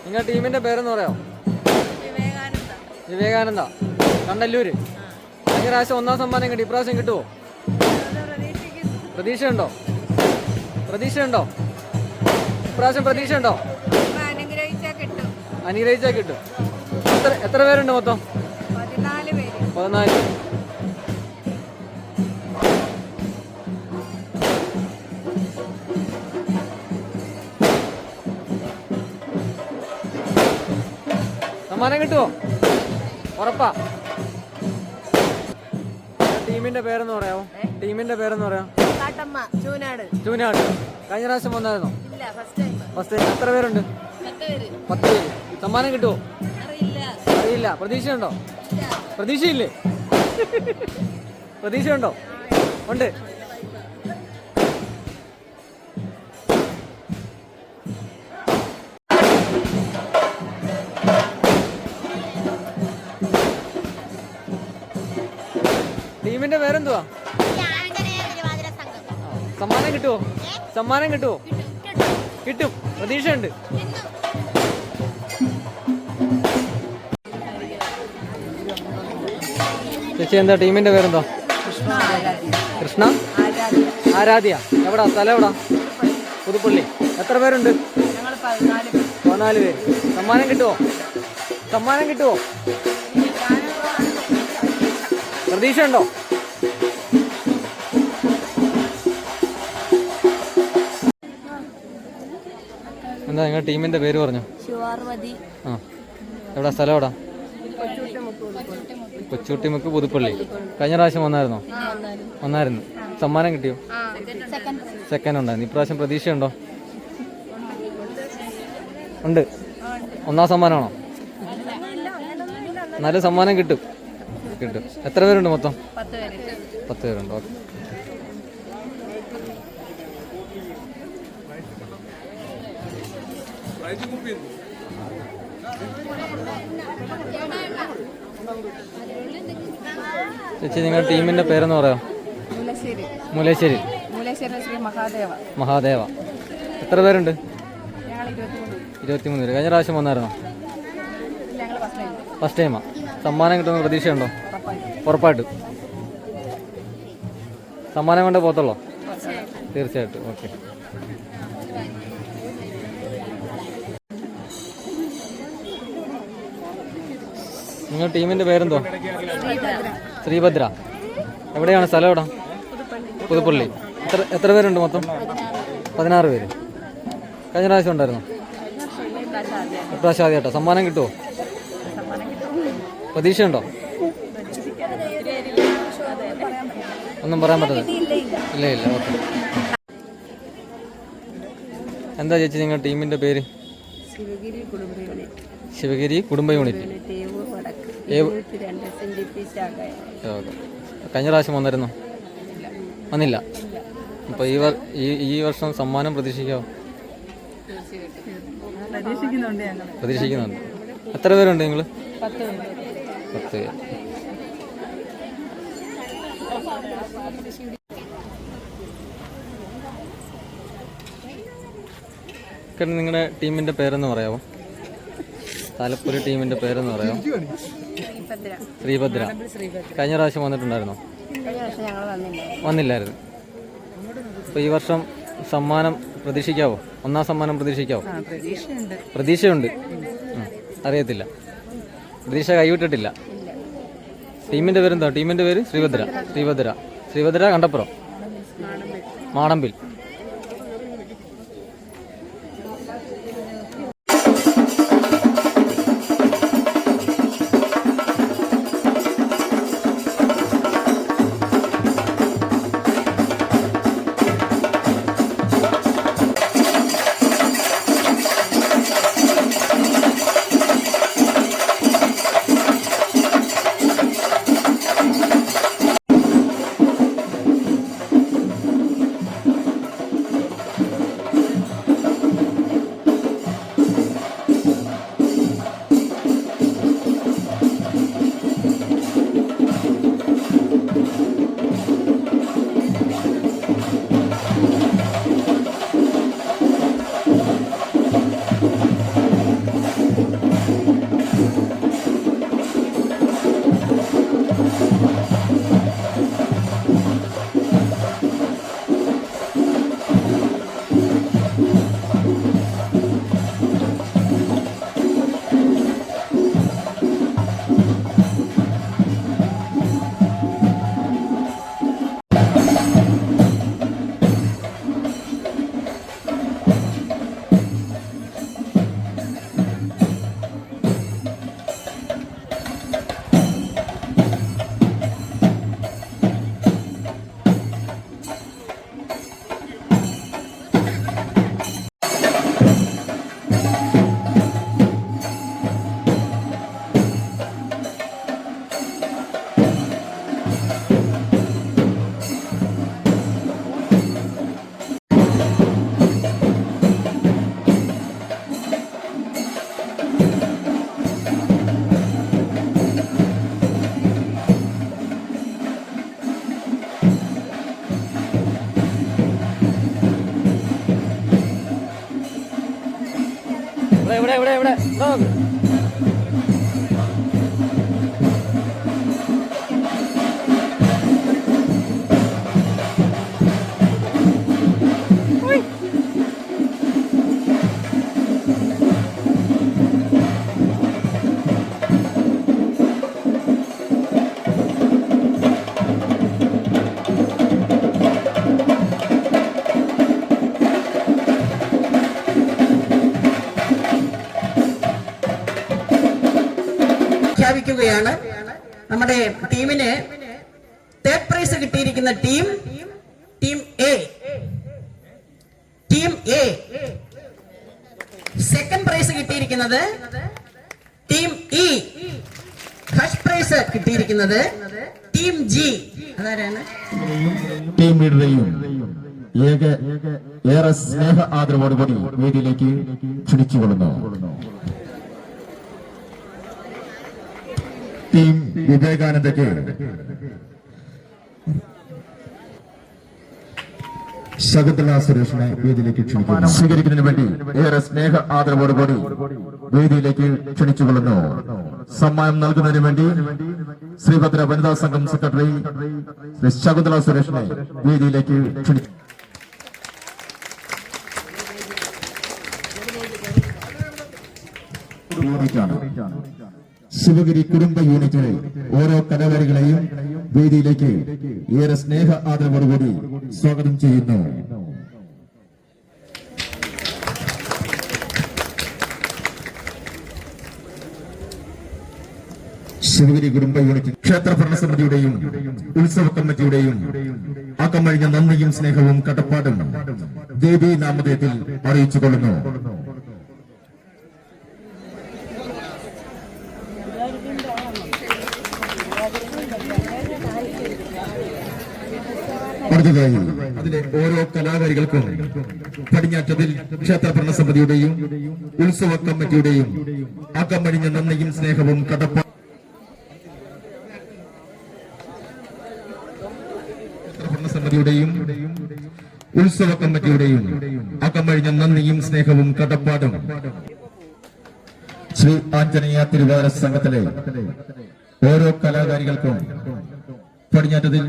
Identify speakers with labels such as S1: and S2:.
S1: നിങ്ങളുടെ ടീമിന്റെ പേരെന്ന് പറയാമോ? വിവേകാനന്ദ, കണ്ടല്ലൂര്. കഴിഞ്ഞ പ്രാവശ്യം ഒന്നാം സമ്മാനം കിട്ടി, ഇപ്രാവശ്യം കിട്ടുമോ? പ്രതീക്ഷയുണ്ടോ? ഇപ്രാവശ്യം പ്രതീക്ഷയുണ്ടോ? അനുഗ്രഹിച്ചാൽ കിട്ടും. എത്ര പേരുണ്ട് മൊത്തം? 14. സമ്മാനം കിട്ടുമോ? ഉറപ്പാ? ടീമിന്റെ പേരെന്ന് പറയാമോ? ചൂനാട്. കഴിഞ്ഞ പ്രാവശ്യം വന്നായിരുന്നോ? First time. എത്ര പേരുണ്ട്? 10 പേര്. സമ്മാനം കിട്ടുമോ? അറിയില്ല. പ്രതീക്ഷയുണ്ടോ? പ്രതീക്ഷയില്ലേ? പ്രതീക്ഷയുണ്ടോ? ഉണ്ട്. ടീമിന്റെ പേരെന്തുവാ? സമ്മാനം കിട്ടുമോ? കിട്ടും. പ്രതീക്ഷയുണ്ട്. ചേച്ചി എന്താ ടീമിന്റെ പേരെന്തോ? കൃഷ്ണ ആരാധ്യ. എവിടാ സ്ഥലം? എവിടാ? പുതുപ്പള്ളി. എത്ര പേരുണ്ട്? 14 പേര്. സമ്മാനം കിട്ടുമോ? പ്രതീക്ഷ ഉണ്ടോ? എന്താ നിങ്ങളുടെ ടീമിന്റെ പേര് പറഞ്ഞു? ആ, എവിടാ സ്ഥലം? എവിടാ? കൊച്ചുകുട്ടിമുക്ക്, പുതുപ്പള്ളി. കഴിഞ്ഞ പ്രാവശ്യം വന്നായിരുന്നു. സമ്മാനം കിട്ടിയോ? സെക്കൻഡ് ഉണ്ടായിരുന്നു. ഇപ്രാവശ്യം പ്രതീക്ഷയുണ്ടോ? ഉണ്ട്. ഒന്നാം സമ്മാനമാണോ? നല്ല സമ്മാനം കിട്ടും. എത്ര പേരുണ്ട് മൊത്തം? 10 പേരുണ്ട്. ഓക്കെ. ചേച്ചി നിങ്ങളുടെ ടീമിന്റെ പേരെന്ന് പറയാം? മൂലേശ്ശേരി ശ്രീ മഹാദേവ. എത്ര പേരുണ്ട്? 23 പേര്. കഴിഞ്ഞ പ്രാവശ്യം വന്നായിരുന്നോ? ഫസ്റ്റ് ടൈമാ. സമ്മാനം കിട്ടുന്ന പ്രതീക്ഷയുണ്ടോ? ഉറപ്പായിട്ടും. സമ്മാനം കൊണ്ടേ പോകത്തുള്ളോ? തീർച്ചയായിട്ടും. ഓക്കെ. നിങ്ങളുടെ ടീമിന്റെ പേരെന്തോ? ശ്രീഭദ്ര. എവിടെയാണ് സ്ഥലം? എവിടെ? പുതുപ്പള്ളി. എത്ര പേരുണ്ട് മൊത്തം? 16 പേര്. കഴിഞ്ഞ പ്രാവശ്യം ഉണ്ടായിരുന്നോ? ഇപ്രാവശ്യം ആദ്യമായിട്ടോ? സമ്മാനം കിട്ടുമോ? പ്രതീക്ഷയുണ്ടോ? ഒന്നും പറയാൻ പറ്റില്ല. ഇല്ല. ഓക്കെ. എന്താ ചേച്ചി നിങ്ങളുടെ ടീമിന്റെ പേര്? ശിവഗിരി കുടുംബ യൂണിറ്റ്. കഴിഞ്ഞ പ്രാവശ്യം വന്നിരുന്നോ? വന്നില്ല. അപ്പോൾ ഈ വർഷം സമ്മാനം പ്രതീക്ഷിക്കാമോ? പ്രതീക്ഷിക്കുന്നുണ്ട്. എത്ര പേരുണ്ട് നിങ്ങൾ? 10 പേര്. നിങ്ങളുടെ ടീമിന്റെ പേരെന്ന് പറയാമോ? താലപ്പൊലി ടീമിന്റെ പേരെന്ന് പറയാമോ? ശ്രീഭദ്ര. കഴിഞ്ഞ പ്രാവശ്യം വന്നിട്ടുണ്ടായിരുന്നോ? വന്നില്ലായിരുന്നു. അപ്പോൾ ഈ വർഷം സമ്മാനം പ്രതീക്ഷിക്കാവോ? ഒന്നാം സമ്മാനം പ്രതീക്ഷിക്കാവോ? പ്രതീക്ഷയുണ്ട്. അറിയത്തില്ല. പ്രതീക്ഷ കൈവിട്ടിട്ടില്ല. ടീമിന്റെ പേരെന്താ? ടീമിന്റെ പേര് ശ്രീഭദ്ര കണ്ടപ്പുറം, മാടമ്പിൽ. എവിടെ
S2: പ്രഖ്യാപിക്കുകയാണ്. നമ്മുടെ ടീമിന് തേർഡ് പ്രൈസ് കിട്ടിയിരിക്കുന്ന ടീം എ. സെക്കൻഡ് പ്രൈസ് കിട്ടിയിരിക്കുന്നത് ടീം ഇ. ഫസ്റ്റ് പ്രൈസ് കിട്ടിയിരിക്കുന്നത് ടീം ജി. അതാരാണ്?
S3: ടീം ലീഡറെയും ഏറെ സ്നേഹ ആദരവോടുകൂടി വേദിയിലേക്ക് ക്ഷണിച്ചുകൊള്ളുന്നു. ടീം വിവേകാനന്ദയ്ക്ക് ശകുന്തള സുരേഷിനെ വേദിയിലേക്ക് ക്ഷണിക്കുന്നു. സ്വീകരിക്കുന്നതിന് വേണ്ടി ഏറെ സ്നേഹ ആദരവോടുകൂടി വേദിയിലേക്ക് ക്ഷണിച്ചുകൊള്ളുന്നു. സമ്മാനം നൽകുന്നതിന് വേണ്ടി ശ്രീഭദ്ര വനിതാ സംഘം സെക്രട്ടറി ശ്രീ ശകുന്തള സുരേഷിനെ വേദിയിലേക്ക് ക്ഷണിച്ചു. ശിവഗിരി കുടുംബ യൂണിറ്റിലെ ഓരോ കലാകാരികളെയും വേദിയിലേക്ക് ഏറെ സ്നേഹ ആദരവോടുകൂടി സ്വാഗതം ചെയ്യുന്നു. ശിവഗിരി കുടുംബ യൂണിറ്റ് ക്ഷേത്ര ഭരണസമിതിയുടെയും ഉത്സവ കമ്മിറ്റിയുടെയും അകമഴിഞ്ഞ നന്ദിയും സ്നേഹവും കടപ്പാടും ദേവീ നാമധേയത്തിൽ അറിയിച്ചുകൊള്ളുന്നു. അടുത്തതായി അതിലെ ഓരോ കലാകാരികൾക്കും പടിഞ്ഞാറ്റതിൽ ക്ഷേത്ര ഭരണസമിതിയുടെയും ഉത്സവ കമ്മിറ്റിയുടെയും അകമഴിഞ്ഞ നന്ദിയും സ്നേഹവും കടപ്പാടും ഭരണസമിതിയുടെയും ഉത്സവ കമ്മിറ്റിയുടെയും അകമഴിഞ്ഞ നന്ദിയും സ്നേഹവും കടപ്പാടും ശ്രീ ആഞ്ജനേയ തിരുവാതിര സംഘത്തിലെ ഓരോ കലാകാരികൾക്കും പടിഞ്ഞാറ്റതിൽ